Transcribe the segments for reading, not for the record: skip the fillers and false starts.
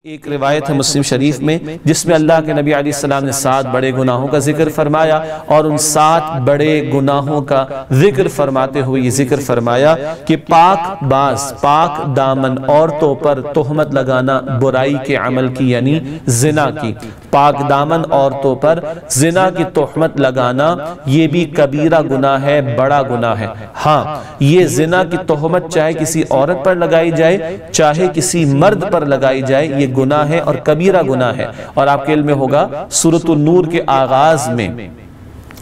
ایک روایت ہے مسلم شریف میں جس میں اللہ کے نبی علیہ السلام نے 7 بڑے گناہوں کا ذکر فرمایا اور ان 7 بڑے گناہوں کا ذکر فرماتے ہوئے یہ ذکر فرمایا کہ پاک باز پاک دامن عورتوں پر تہمت لگانا برائی کے عمل کی یعنی زنا کی، پاک دامن عورتوں پر زنا کی تہمت لگانا یہ بھی کبیرہ گناہ ہے، بڑا گناہ ہے۔ ہاں یہ زنا کی تہمت چاہے کسی عورت پر لگائی جائے چاہے کسی مرد پر لگائی جائے یہ گناہ ہے اور کبیرہ گناہ ہے۔ اور آپ کے علم میں ہوگا سورۃ النور کے آغاز میں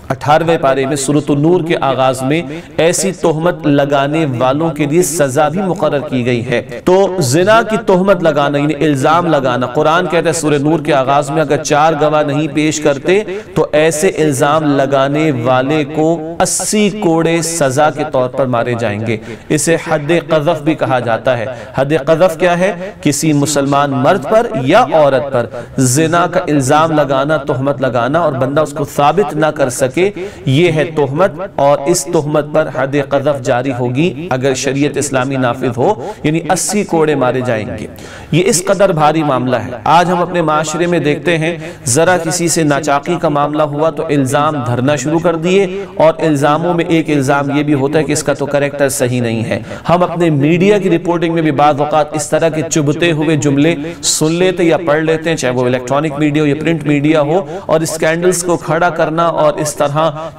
18ویں پارے میں سورۃ النور کے آغاز میں ایسی تہمت لگانے والوں کے لیے سزا بھی مقرر کی گئی ہے۔ تو زنا کی تہمت لگانا یعنی الزام لگانا، قرآن کہتا ہے سورۃ نور کے آغاز میں اگر 4 گواہ نہیں پیش کرتے تو ایسے الزام لگانے والے کو 80 کوڑے سزا کے طور پر مارے جائیں گے۔ اسے حد قذف بھی کہا جاتا ہے۔ حد قذف کیا ہے؟ کسی مسلمان مرد پر یا عورت پر زنا کا الزام لگانا، تہمت لگانا اور بندہ اس کو ثابت نہ کر سکے، یہ ہے تہمت، اور اس تہمت پر حد قذف جاری ہوگی اگر شریعت اسلامی نافذ ہو، یعنی 80 کوڑے مارے جائیں گے۔ یہ اس قدر بھاری معاملہ ہے۔ آج ہم اپنے معاشرے میں دیکھتے ہیں ذرا کسی سے ناچاقی کا معاملہ ہوا تو الزام دھرنا شروع کر دیے، اور الزاموں میں ایک الزام یہ بھی ہوتا ہے کہ اس کا تو کریکٹر صحیح نہیں ہے۔ ہم اپنے میڈیا کی رپورٹنگ میں بھی بعض اوقات اس طرح کے چبھتے ہوئے جملے سن لیتے یا پڑھ لیتے ہیں، چاہے وہ الیکٹرانک میڈیا ہو یا پرنٹ میڈیا ہو، اور اسکینڈلز کو کھڑا کرنا اور اس طرح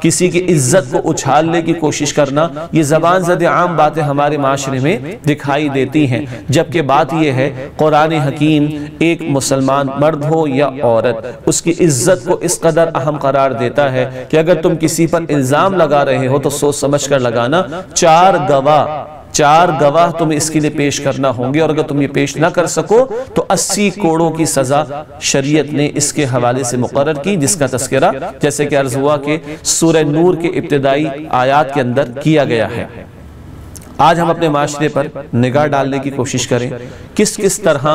کسی کی عزت کو اچھالنے کی کوشش کرنا، یہ زبان زد عام باتیں ہمارے معاشرے میں دکھائی دیتی ہیں۔ جبکہ بات یہ ہے قرآن حکیم ایک مسلمان مرد ہو یا عورت اس کی عزت کو اس قدر اہم قرار دیتا ہے کہ اگر تم کسی پر الزام لگا رہے ہو تو سوچ سمجھ کر لگانا۔ 4 گواہ تمہیں اس کے لیے پیش کرنا ہوں گے، اور اگر تم یہ پیش نہ کر سکو تو 80 کوڑوں کی سزا شریعت نے اس کے حوالے سے مقرر کی، جس کا تذکرہ جیسے کہ عرض ہوا کہ سورہ نور کے ابتدائی آیات کے اندر کیا گیا ہے۔ آج ہم اپنے معاشرے پر نگاہ ڈالنے کی کوشش کریں، کس طرح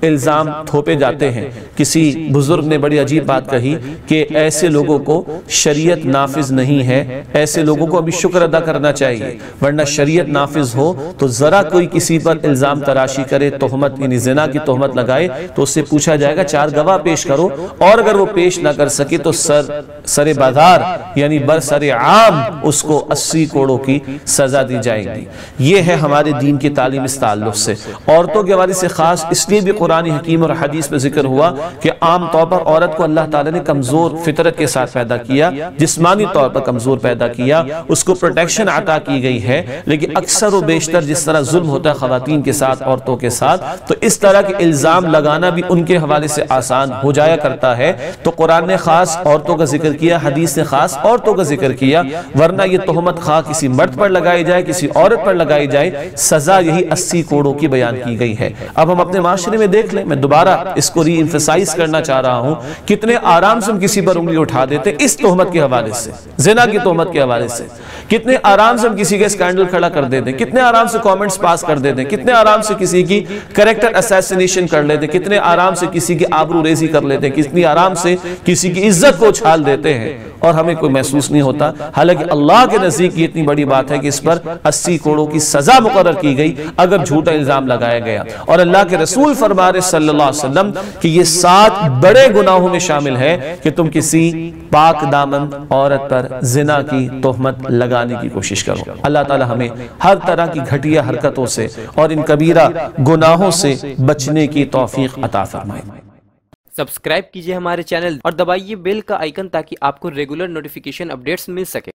الزام تھوپے جاتے ہیں۔ کسی بزرگ نے بڑی عجیب بات کہی کہ ایسے لوگوں کو شریعت نافذ نہیں ہے، ایسے لوگوں کو ابھی شکر ادا کرنا چاہیے، ورنہ شریعت نافذ ہو تو ذرا کوئی کسی پر الزام تراشی کرے، تہمت یعنی زنا کی تہمت لگائے تو اس سے پوچھا جائے گا 4 گواہ پیش کرو، اور اگر وہ پیش نہ کر سکے تو سر بازار یعنی برسر عام اس کو 80 کوڑوں کی سزا دی جائے گی۔ یہ ہے ہمارے دین کی تعلیم اس تعلق سے۔ عورتوں کے حوالے سے خاص اس لیے بھی قرآن حکیم اور حدیث میں ذکر ہوا کہ عام طور پر عورت کو اللہ تعالیٰ نے کمزور فطرت کے ساتھ پیدا کیا، جسمانی طور پر کمزور پیدا کیا، اس کو پروٹیکشن عطا کی گئی ہے، لیکن اکثر و بیشتر جس طرح ظلم ہوتا ہے خواتین کے ساتھ، عورتوں کے ساتھ، تو اس طرح کے الزام لگانا بھی ان کے حوالے سے آسان ہو جایا کرتا ہے۔ تو قرآن نے خاص عورتوں کا ذکر کیا، حدیث نے خاص عورتوں کا ذکر کیا، ورنہ یہ تہمت خواہ کسی مرد پر لگائی جائے کسی عورت پر لگائی جائے، سزا یہی 80 کوڑوں کی بیان کی گئی ہے۔ اب ہم اپنے معاشرے میں دیکھ لیں، میں دوبارہ اس کو ری ایمفیسائز کرنا چاہ رہا ہوں، کتنے آرام سے ہم کسی پر انگلی اٹھا دیتے اس تہمت کے حوالے سے، زنا کی تہمت کے حوالے سے، کتنے آرام سے ہم کسی کا اسکینڈل کھڑا کر دیتے ہیں، کتنے آرام سے کامنٹس پاس کر دیتے ہیں، کتنے آرام سے کسی کی کریکٹر اسیسینیشن کر لیتے ہیں، کتنے آرام سے کسی کی آبرو ریزی کر لیتے ہیں، کتنی آرام سے کسی کی عزت کو اچھال دیتے ہیں، اور ہمیں کوئی محسوس نہیں ہوتا۔ حالانکہ اللہ کے نزدیک یہ اتنی بڑی بات ہے کہ اس پر 80 کوڑوں کی سزا مقرر کی گئی اگر جھوٹا الزام لگایا گیا، اور اللہ کے رسول فرما رہے صلی اللہ علیہ وسلم کہ یہ 7 بڑے گناہوں میں شامل ہے کہ تم کسی پاک دامن عورت پر زنا کی تہمت لگانے کی کوشش کرو۔ اللہ تعالی ہمیں ہر طرح کی گھٹیا حرکتوں سے اور ان کبیرہ گناہوں سے بچنے کی توفیق عطا فرمائے۔ سبسکرائب کیجئے ہمارے چینل اور دبائیے بیل کا آئیکن تاکہ آپ کو ریگولر نوٹیفیکیشن اپڈیٹس مل سکے۔